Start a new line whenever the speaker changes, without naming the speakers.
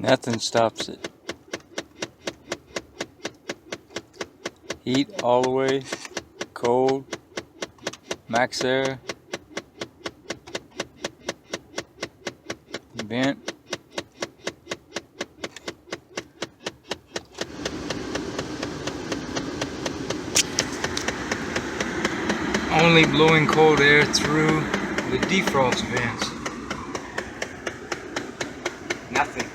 Nothing stops it. Heat all the way, cold, max air, vent. Only blowing cold air through the defrost vents. Nothing.